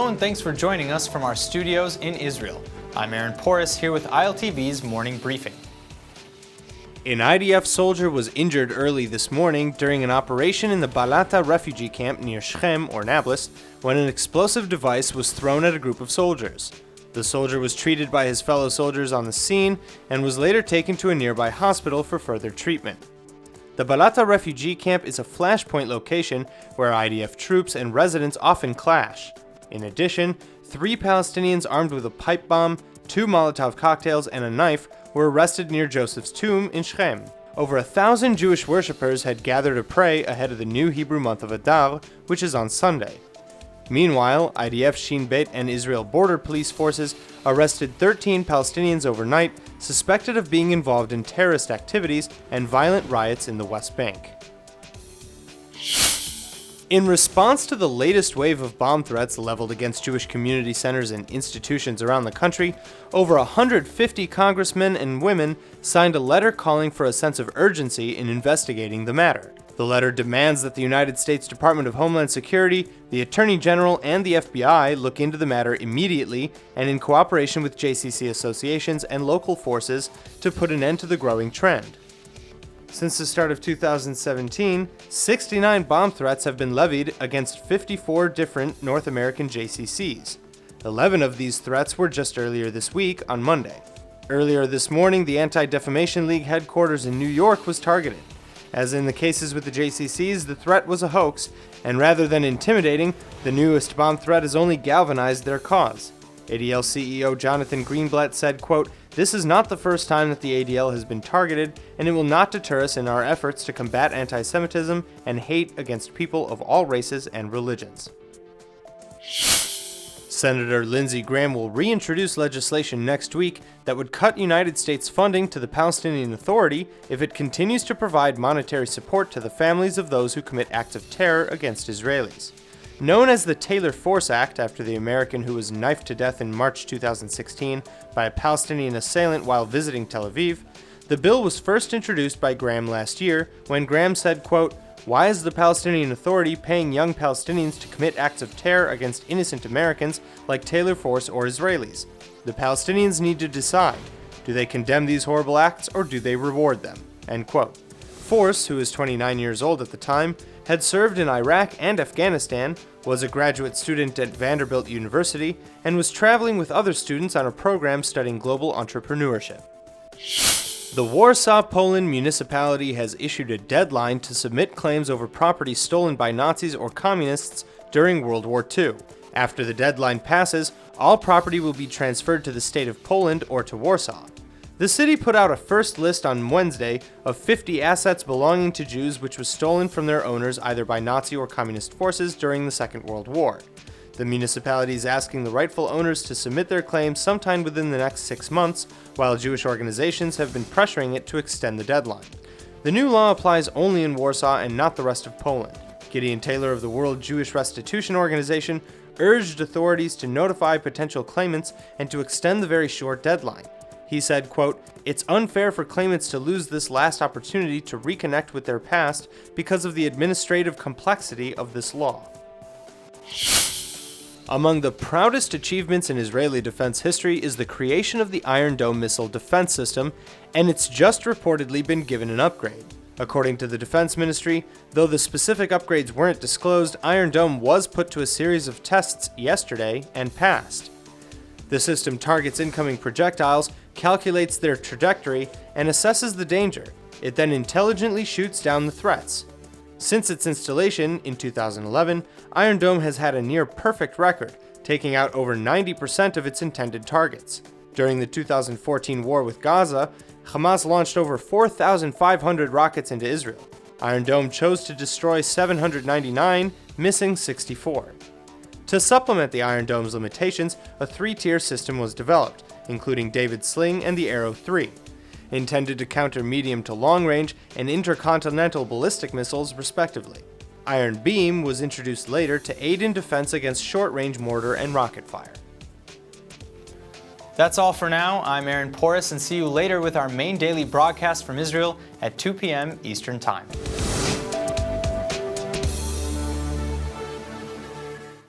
Hello and thanks for joining us from our studios in Israel. I'm Aaron Porras here with ILTV's Morning Briefing. An IDF soldier was injured early this morning during an operation in the Balata refugee camp near Shechem, or Nablus, when an explosive device was thrown at a group of soldiers. The soldier was treated by his fellow soldiers on the scene and was later taken to a nearby hospital for further treatment. The Balata refugee camp is a flashpoint location where IDF troops and residents often clash. In addition, 3 Palestinians armed with a pipe bomb, 2 Molotov cocktails, and a knife were arrested near Joseph's tomb in Shechem. Over 1,000 Jewish worshippers had gathered to pray ahead of the new Hebrew month of Adar, which is on Sunday. Meanwhile, IDF Shin Bet and Israel Border Police Forces arrested 13 Palestinians overnight, suspected of being involved in terrorist activities and violent riots in the West Bank. In response to the latest wave of bomb threats leveled against Jewish community centers and institutions around the country, over 150 congressmen and women signed a letter calling for a sense of urgency in investigating the matter. The letter demands that the United States Department of Homeland Security, the Attorney General, and the FBI look into the matter immediately and in cooperation with JCC associations and local forces to put an end to the growing trend. Since the start of 2017, 69 bomb threats have been levied against 54 different North American JCCs. 11 of these threats were just earlier this week on Monday. Earlier this morning, the Anti-Defamation League headquarters in New York was targeted. As in the cases with the JCCs, the threat was a hoax, and rather than intimidating, the newest bomb threat has only galvanized their cause. ADL CEO Jonathan Greenblatt said, quote, "This is not the first time that the ADL has been targeted, and it will not deter us in our efforts to combat anti-Semitism and hate against people of all races and religions." Senator Lindsey will reintroduce legislation next week that would cut United States funding to the Palestinian Authority if it continues to provide monetary support to the families of those who commit acts of terror against Israelis. Known as the Taylor Force Act after the American who was knifed to death in March 2016 by a Palestinian assailant while visiting Tel Aviv, the bill was first introduced by Graham last year when Graham said, quote, "Why is the Palestinian Authority paying young Palestinians to commit acts of terror against innocent Americans like Taylor Force or Israelis? The Palestinians need to decide. Do they condemn these horrible acts or do they reward them?" End quote. Force, who was 29 years old at the time, had served in Iraq and Afghanistan, was a graduate student at Vanderbilt University, and was traveling with other students on a program studying global entrepreneurship. The Warsaw, Poland municipality has issued a deadline to submit claims over property stolen by Nazis or communists during World War II. After the deadline passes, all property will be transferred to the state of Poland or to Warsaw. The city put out a first list on Wednesday of 50 assets belonging to Jews which was stolen from their owners either by Nazi or communist forces during the Second World War. The municipality is asking the rightful owners to submit their claims sometime within the next 6 months, while Jewish organizations have been pressuring it to extend the deadline. The new law applies only in Warsaw and not the rest of Poland. Gideon Taylor of the World Jewish Restitution Organization urged authorities to notify potential claimants and to extend the very short deadline. He said, quote, "It's unfair for claimants to lose this last opportunity to reconnect with their past because of the administrative complexity of this law." Among the proudest achievements in Israeli defense history is the creation of the Iron Dome missile defense system, and it's just reportedly been given an upgrade. According to the Defense Ministry, though the specific upgrades weren't disclosed, Iron Dome was put to a series of tests yesterday and passed. The system targets incoming projectiles, calculates their trajectory, and assesses the danger. It then intelligently shoots down the threats. Since its installation in 2011, Iron Dome has had a near-perfect record, taking out over 90% of its intended targets. During the 2014 war with Gaza, Hamas launched over 4,500 rockets into Israel. Iron Dome chose to destroy 799, missing 64. To supplement the Iron Dome's limitations, a 3-tier system was developed, including David's Sling and the Arrow 3, intended to counter medium to long-range and intercontinental ballistic missiles, respectively. Iron Beam was introduced later to aid in defense against short-range mortar and rocket fire. That's all for now. I'm Aaron Porras, and see you later with our main daily broadcast from Israel at 2 p.m. Eastern Time.